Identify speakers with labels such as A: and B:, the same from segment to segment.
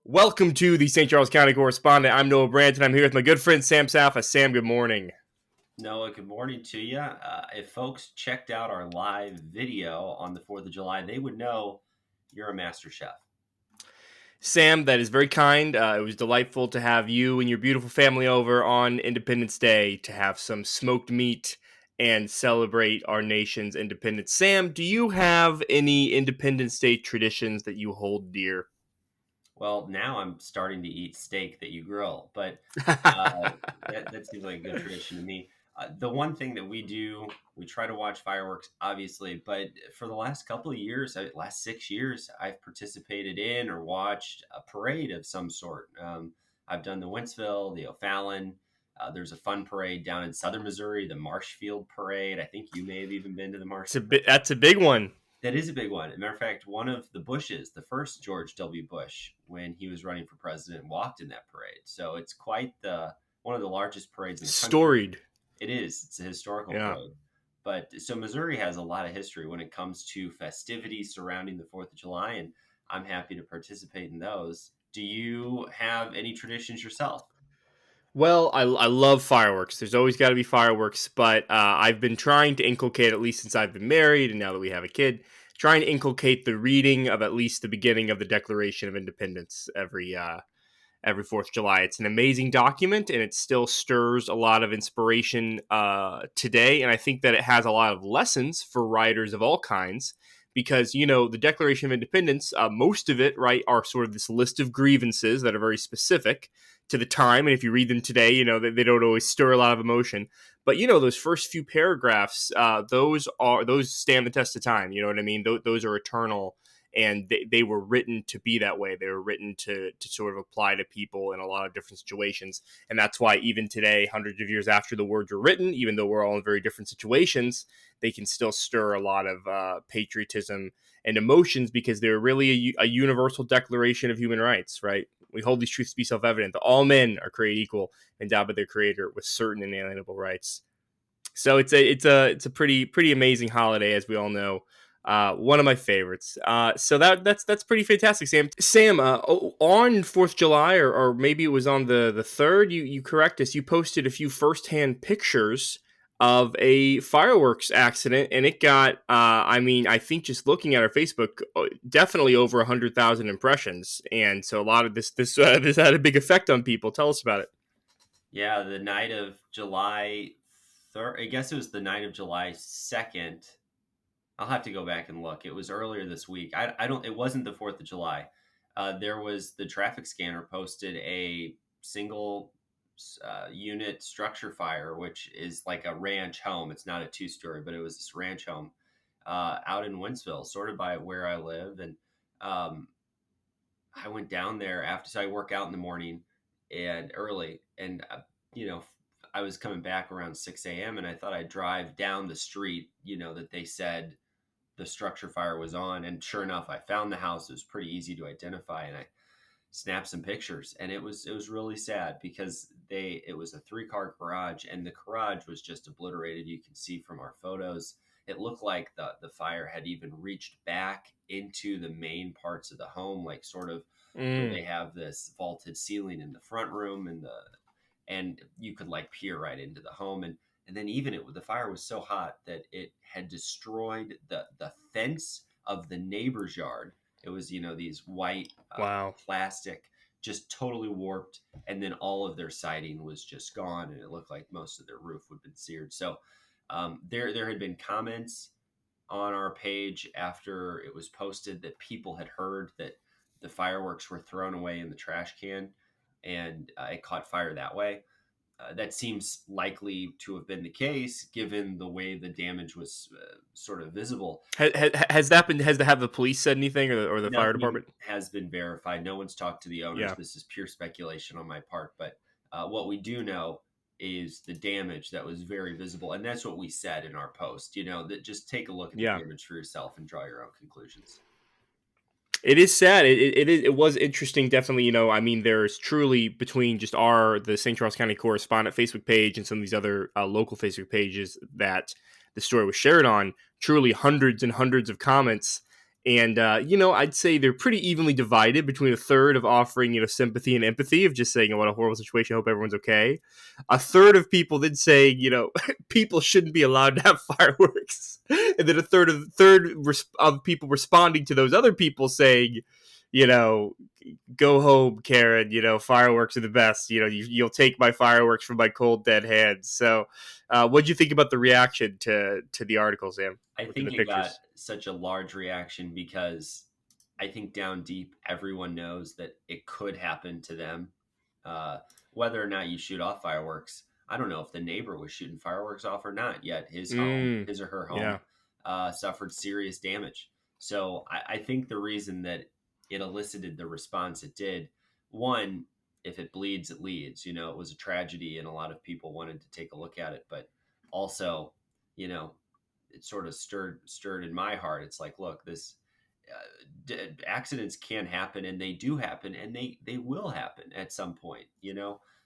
A: Welcome to the St. Charles County Correspondent. I'm Noah Brandt, and I'm here with my good friend Sam Safa. Sam, good morning.
B: Noah, good morning to you. If folks checked out our live video on the 4th of July, they would know you're a master chef.
A: Sam, that is very kind. It was delightful to have you and your beautiful family over on Independence Day to have some smoked meat and celebrate our nation's independence. Sam, do you have any Independence Day traditions that you hold dear?
B: Well, now I'm starting to eat steak that you grill, but that seems like a good tradition to me. The one thing that we do, we try to watch fireworks, obviously, but for the last couple of years, last 6 years, I've participated in or watched a parade of some sort. I've done the Wentzville, the O'Fallon. There's a fun parade down in southern Missouri, the Marshfield Parade. I think you may have even been to the Marshfield.
A: That's a big one.
B: That is a big one. As a matter of fact, one of the Bushes, the first George W. Bush, when he was running for president, walked in that parade. So it's quite one of the largest parades in the country.
A: Storied.
B: It is. It's a historical
A: Yeah.
B: parade. But so Missouri has a lot of history when it comes to festivities surrounding the 4th of July, and I'm happy to participate in those. Do you have any traditions yourself?
A: Well, I love fireworks. There's always got to be fireworks, but I've been trying to inculcate, at least since I've been married and now that we have a kid, trying to inculcate the reading of at least the beginning of the Declaration of Independence every 4th of July. It's an amazing document, and it still stirs a lot of inspiration today. And I think that it has a lot of lessons for writers of all kinds. Because, the Declaration of Independence, most of it, right, are sort of this list of grievances that are very specific to the time. And if you read them today, they don't always stir a lot of emotion. But, those first few paragraphs, those stand the test of time. You know what I mean? Those are eternal. And they were written to be that way. They were written to sort of apply to people in a lot of different situations. And that's why even today, hundreds of years after the words were written, even though we're all in very different situations, they can still stir a lot of patriotism and emotions because they're really a universal declaration of human rights, right? We hold these truths to be self-evident that all men are created equal, endowed by their creator with certain inalienable rights. So it's a pretty amazing holiday, as we all know. One of my favorites. So that's pretty fantastic, Sam. Sam, on 4th of July, or maybe it was on the 3rd, you correct us, you posted a few firsthand pictures of a fireworks accident, and it got, I think just looking at our Facebook, definitely over 100,000 impressions. And so a lot of this had a big effect on people. Tell us about it.
B: Yeah, the night of July 3rd, I guess it was the night of July 2nd. I'll have to go back and look. It was earlier this week. I don't. It wasn't the 4th of July. There was the traffic scanner posted a single unit structure fire, which is like a ranch home. It's not a 2-story, but it was this ranch home out in Wentzville, sort of by where I live. And I went down there after. So I work out in the morning and early, and I was coming back around 6 a.m. and I thought I'd drive down the street. That they said the structure fire was on, and sure enough, I found the house. It was pretty easy to identify, and I snapped some pictures, and it was really sad because it was a 3-car garage, and the garage was just obliterated. You can see from our photos, it looked like the fire had even reached back into the main parts of the home, like sort of where they have this vaulted ceiling in the front room, and you could like peer right into the home. And then even the fire was so hot that it had destroyed the fence of the neighbor's yard. It was, these white
A: Wow.
B: plastic, just totally warped. And then all of their siding was just gone. And it looked like most of their roof would have been seared. So there had been comments on our page after it was posted that people had heard that the fireworks were thrown away in the trash can, and it caught fire that way. That seems likely to have been the case, given the way the damage was sort of visible.
A: Has that been? Have the police said anything, or the fire
B: Nothing
A: department?
B: has been verified. No one's talked to the owners.
A: Yeah.
B: This is pure speculation on my part. But what we do know is the damage that was very visible, and that's what we said in our post. That just take a look at the damage for yourself and draw your own conclusions.
A: It is sad. It was interesting, definitely. There's truly between just the St. Charles County Correspondent Facebook page and some of these other local Facebook pages that the story was shared on, truly hundreds and hundreds of comments. And I'd say they're pretty evenly divided between a third of offering sympathy and empathy of just saying, what a horrible situation, I hope everyone's okay. A third of people then saying, people shouldn't be allowed to have fireworks, and then of people responding to those other people saying, you know go home, Karen. Fireworks are the best. You'll take my fireworks from my cold dead hands. So, what'd you think about the reaction to the article, Sam,
B: I
A: within the
B: think it got
A: pictures?
B: such a large reaction because I think down deep, everyone knows that it could happen to them. Uh, Whether or not you shoot off fireworks, I don't know if the neighbor was shooting fireworks off or not yet. His home,
A: Mm,
B: his or her home,
A: yeah,
B: suffered serious damage. So I think the reason that it elicited the response it did, one, if it bleeds, it leads. It was a tragedy, and a lot of people wanted to take a look at it. But also, you know, it sort of stirred in my heart. It's like, look, this accidents can happen, and they do happen, and they will happen at some point.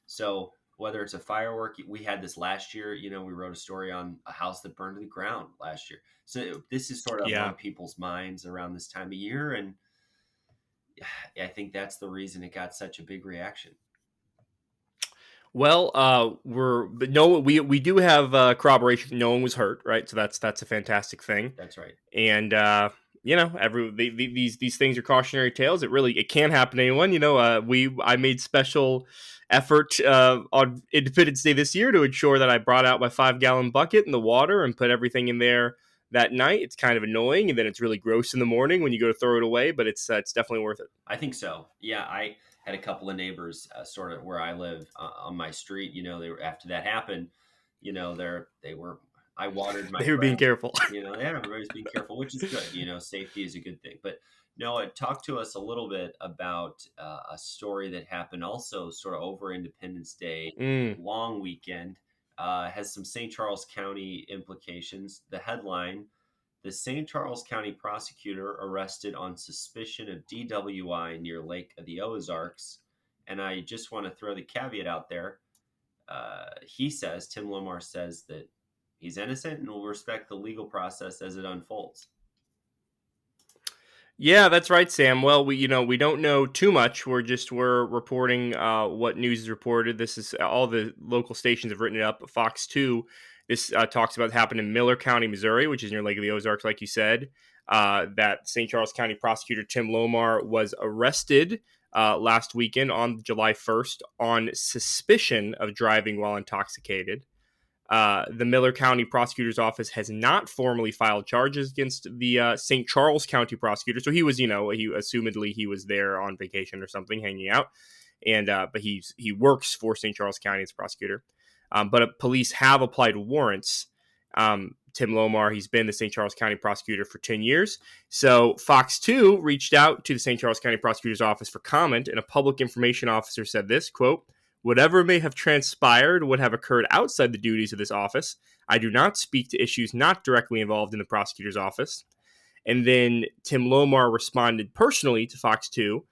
B: So whether it's a firework, we had this last year. We wrote a story on a house that burned to the ground last year. So this is sort of
A: yeah.
B: on people's minds around this time of year, and I think that's the reason it got such a big reaction.
A: Well, but no, we do have corroboration. No one was hurt, right? So that's a fantastic thing.
B: That's right.
A: And these things are cautionary tales. It can happen to anyone. I made special effort on Independence Day this year to ensure that I brought out my 5 gallon bucket in the water and put everything in there that night. It's kind of annoying, and then it's really gross in the morning when you go to throw it away, but it's definitely worth it.
B: I think so. Yeah, I had a couple of neighbors, sort of where I live, on my street. They were, after that happened. They were. I watered my
A: They were being
B: grass.
A: careful.
B: Yeah, everybody's being careful, which is good. Safety is a good thing. But Noah, talk to us a little bit about a story that happened also sort of over Independence Day,
A: Mm.
B: long weekend. Has some St. Charles County implications. The headline: the St. Charles County prosecutor arrested on suspicion of DWI near Lake of the Ozarks. And I just want to throw the caveat out there. Tim Lomar says that he's innocent and will respect the legal process as it unfolds.
A: Yeah, that's right, Sam. Well, we don't know too much. We're reporting what news is reported. This is all the local stations have written it up. Fox 2, this talks about what happened in Miller County, Missouri, which is near Lake of the Ozarks, like you said. That St. Charles County prosecutor Tim Lomar was arrested last weekend on July 1st on suspicion of driving while intoxicated. The Miller County Prosecutor's Office has not formally filed charges against the St. Charles County prosecutor. So he was, assumedly he was there on vacation or something, hanging out, and but he works for St. Charles County as a prosecutor. But police have applied warrants. Tim Lomar, he's been the St. Charles County prosecutor for 10 years. So Fox 2 reached out to the St. Charles County prosecutor's office for comment, and a public information officer said this, quote, "Whatever may have transpired would have occurred outside the duties of this office. I do not speak to issues not directly involved in the prosecutor's office." And then Tim Lomar responded personally to Fox 2,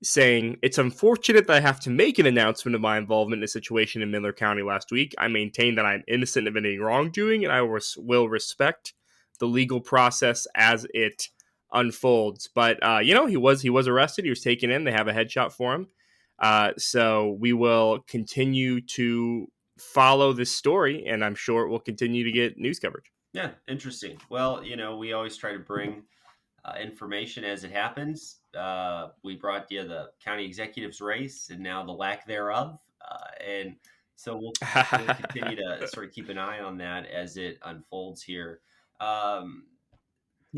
A: saying, "It's unfortunate that I have to make an announcement of my involvement in a situation in Miller County last week. I maintain that I'm innocent of any wrongdoing, and I will respect the legal process as it unfolds." But he was arrested. He was taken in. They have a headshot for him. So we will continue to follow this story, and I'm sure it will continue to get news coverage.
B: Yeah, interesting. Well, we always try to bring information as it happens. We brought you the county executive's race and now the lack thereof. And so we'll continue to sort of keep an eye on that as it unfolds here. Um,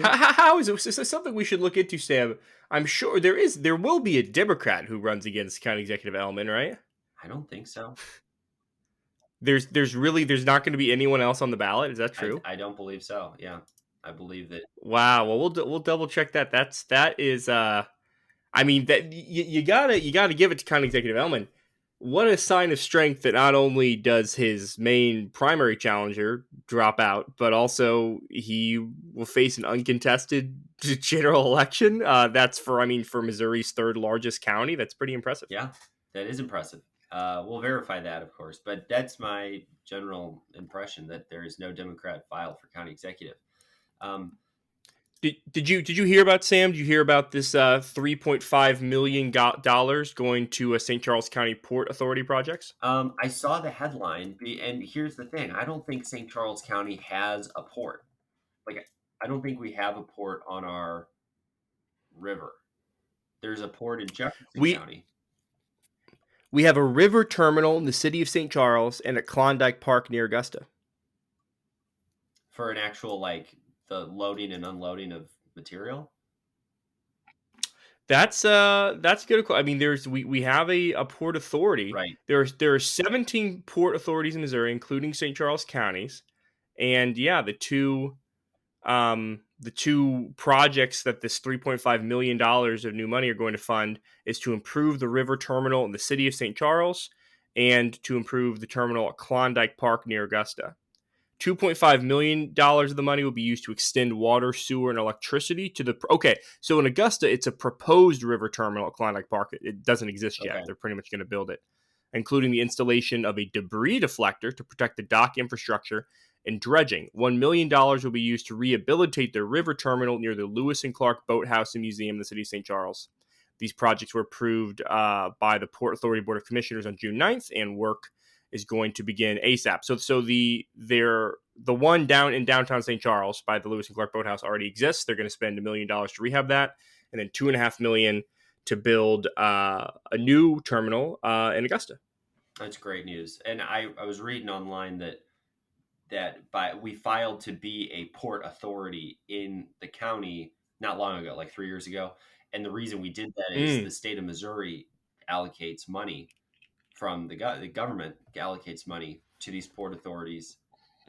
A: How is it? Is this something we should look into, Sam? I'm sure there will be a Democrat who runs against County Executive Elman, right?
B: I don't think so.
A: There's not going to be anyone else on the ballot. Is that true?
B: I don't believe so. Yeah, I believe that.
A: Wow. Well, we'll double check that. That is. I mean that you gotta give it to County Executive Elman. What a sign of strength that not only does his main primary challenger drop out, but also he will face an uncontested general election. That's for Missouri's third largest county. That's pretty impressive.
B: Yeah, that is impressive. We'll verify that, of course, but that's my general impression that there is no Democrat filed for county executive. Um,
A: Did you hear about, Sam? Did you hear about this $3.5 million going to a St. Charles County Port Authority projects?
B: I saw the headline, and here's the thing: I don't think St. Charles County has a port. Like, I don't think we have a port on our river. There's a port in Jefferson
A: We
B: County
A: we have a river terminal in the city of St. Charles and at Klondike Park near Augusta.
B: for an actual like the loading and unloading of material.
A: That's good. I mean, we have a port authority.
B: Right.
A: There are 17 port authorities in Missouri, including St. Charles counties, and yeah, the two projects that this $3.5 million of new money are going to fund is to improve the river terminal in the city of St. Charles and to improve the terminal at Klondike Park near Augusta. $2.5 million of the money will be used to extend water, sewer, and electricity to the. Okay, so in Augusta, it's a proposed river terminal at Klondike Park. It doesn't exist yet.
B: Okay.
A: They're pretty much going to build it, including the installation of a debris deflector to protect the dock infrastructure and dredging. $1 million will be used to rehabilitate the river terminal near the Lewis and Clark Boathouse and Museum in the city of St. Charles. These projects were approved by the Port Authority Board of Commissioners on June 9th, and work is going to begin ASAP. So the one down in downtown St. Charles by the Lewis and Clark Boathouse already exists. They're going to spend $1 million to rehab that, and then $2.5 million to build a new terminal in Augusta.
B: That's great news. And I was reading online that we filed to be a port authority in the county not long ago, like 3 years ago. And the reason we did that is the state of Missouri allocates money from the government allocates money to these port authorities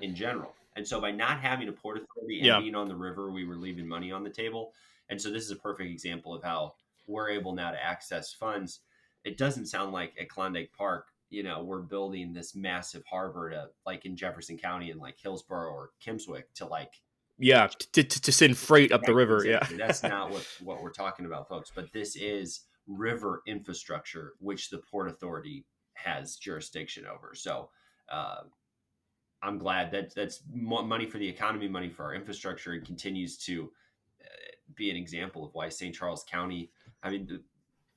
B: in general. And so by not having a port authority and
A: Yeah,
B: being on the river, we were leaving money on the table. And so this is a perfect example of how we're able now to access funds. It doesn't sound like at Klondike Park, we're building this massive harbor to like in Jefferson County and like Hillsborough or Kimswick to like
A: yeah, to send freight up the river. Yeah,
B: exactly. That's not what we're talking about, folks. But this is river infrastructure, which the Port Authority has jurisdiction over. So I'm glad that that's money for the economy, money for our infrastructure, and continues to be an example of why St. Charles County. I mean,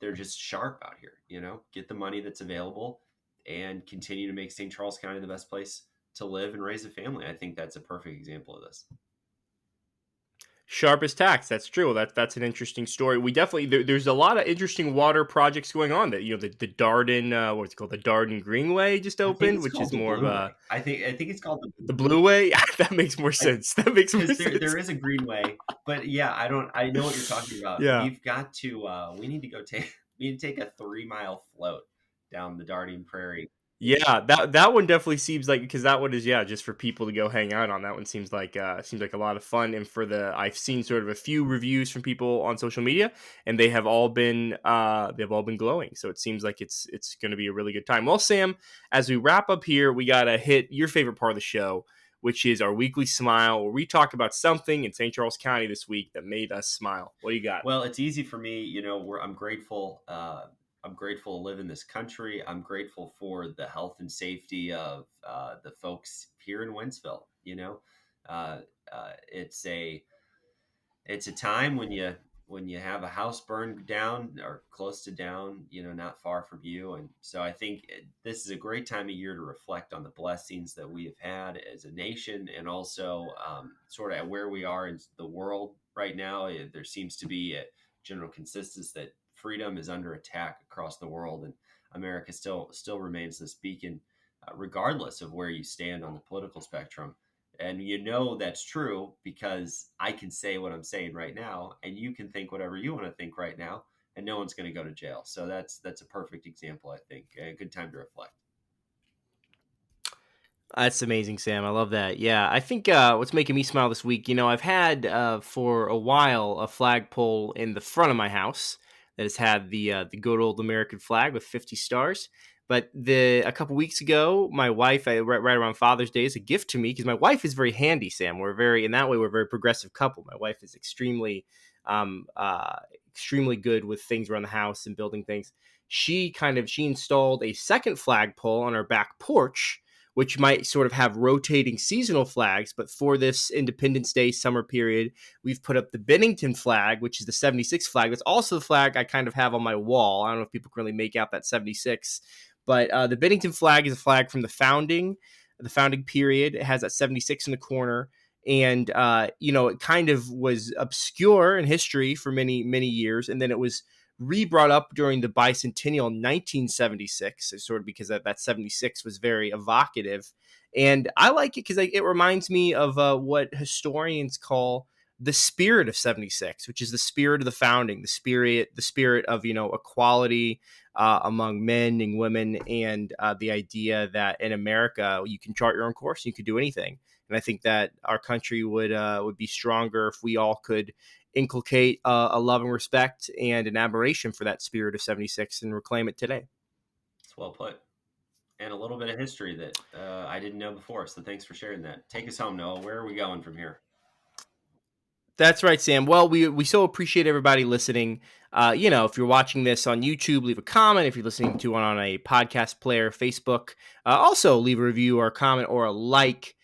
B: they're just sharp out here. Get the money that's available and continue to make St. Charles County the best place to live and raise a family. I think that's a perfect example of this.
A: sharp as tax. That's true. That's an interesting story. We definitely there's a lot of interesting water projects going on. That the Darden what's it called, the Darden Greenway just
B: I think
A: opened,
B: it's
A: which
B: called
A: is
B: the
A: more of
B: Blue
A: a
B: Way. I think it's called the
A: the
B: Blue Way.
A: Blue Way. That makes more sense. That makes more
B: Because
A: sense.
B: there is a Greenway, but yeah, I know what you're talking about.
A: Yeah.
B: We've got to we need to go take we need to take a 3 mile float down the Darting Prairie.
A: Yeah, that one definitely seems like, because that one is, yeah, just for people to go hang out on. That one seems like a lot of fun. And I've seen sort of a few reviews from people on social media, and they've all been glowing. So it seems like it's going to be a really good time. Well, Sam, as we wrap up here, we gotta hit your favorite part of the show, which is our weekly smile, where we talk about something in St. Charles County this week that made us smile. What do you got?
B: Well, it's easy for me, I'm grateful. I'm grateful to live in this country. I'm grateful for the health and safety of the folks here in Wentzville. Uh, it's a time when you have a house burned down or close to down, not far from you. And so I think this is a great time of year to reflect on the blessings that we have had as a nation, and also sort of where we are in the world right now. There seems to be a general consensus that freedom is under attack across the world, and America still remains this beacon, regardless of where you stand on the political spectrum. And that's true because I can say what I'm saying right now, and you can think whatever you want to think right now, and no one's going to go to jail. So that's a perfect example, I think. A good time to reflect.
A: That's amazing, Sam. I love that. Yeah, I think what's making me smile this week, I've had for a while a flagpole in the front of my house that has had the good old American flag with 50 stars. But a couple weeks ago, my wife, right around Father's Day, as a gift to me, because my wife is very handy, Sam. In that way, we're a very progressive couple. My wife is um, uh, extremely good with things around the house and building things. She installed a second flagpole on our back porch, which might sort of have rotating seasonal flags. But for this Independence Day summer period, we've put up the Bennington flag, which is the 76 flag. That's also the flag I kind of have on my wall. I don't know if people can really make out that 76, but the Bennington flag is a flag from the founding period. It has that 76 in the corner. And, it kind of was obscure in history for many, many years. And then it was re-brought up during the bicentennial 1976, sort of because that 76 was very evocative. And I like it because it reminds me of what historians call the spirit of 76, which is the spirit of the founding, the spirit of, equality among men and women, and the idea that in America you can chart your own course, you could do anything. And I think that our country would be stronger if we all could inculcate a love and respect and an admiration for that spirit of 76 and reclaim it today.
B: It's well put. And a little bit of history that I didn't know before. So thanks for sharing that. Take us home, Noah. Where are we going from here?
A: That's right, Sam. Well, we so appreciate everybody listening. If you're watching this on YouTube, leave a comment. If you're listening to it on a podcast player, Facebook, also leave a review or a comment or a like.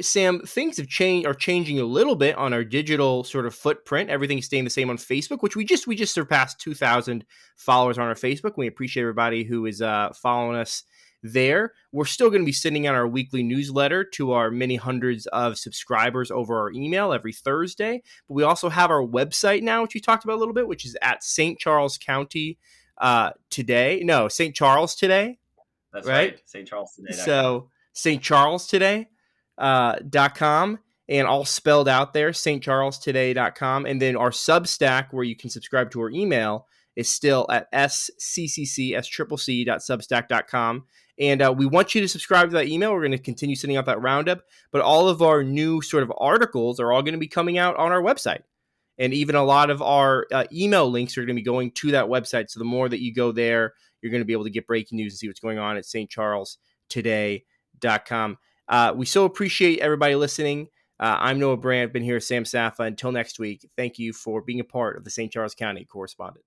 A: Sam, things have changed, are changing a little bit on our digital sort of footprint. Everything's staying the same on Facebook, which we just surpassed 2,000 followers on our Facebook. We appreciate everybody who is following us there. We're still going to be sending out our weekly newsletter to our many hundreds of subscribers over our email every Thursday. But we also have our website now, which we talked about a little bit, which is at St. Charles County today. No, St. Charles today,
B: That's
A: right?
B: right. stcharlestoday.com.
A: So stcharlestoday.com, and all spelled out there, stcharlestoday.com. And then our Substack, where you can subscribe to our email, is still at sccc.substack.com. And we want you to subscribe to that email. We're going to continue sending out that roundup, but all of our new sort of articles are all going to be coming out on our website. And even a lot of our email links are going to be going to that website. So the more that you go there, you're going to be able to get breaking news and see what's going on at stcharlestoday.com. We so appreciate everybody listening. I'm Noah Brandt, been here with Sam Safa. Until next week, thank you for being a part of the St. Charles County Correspondent.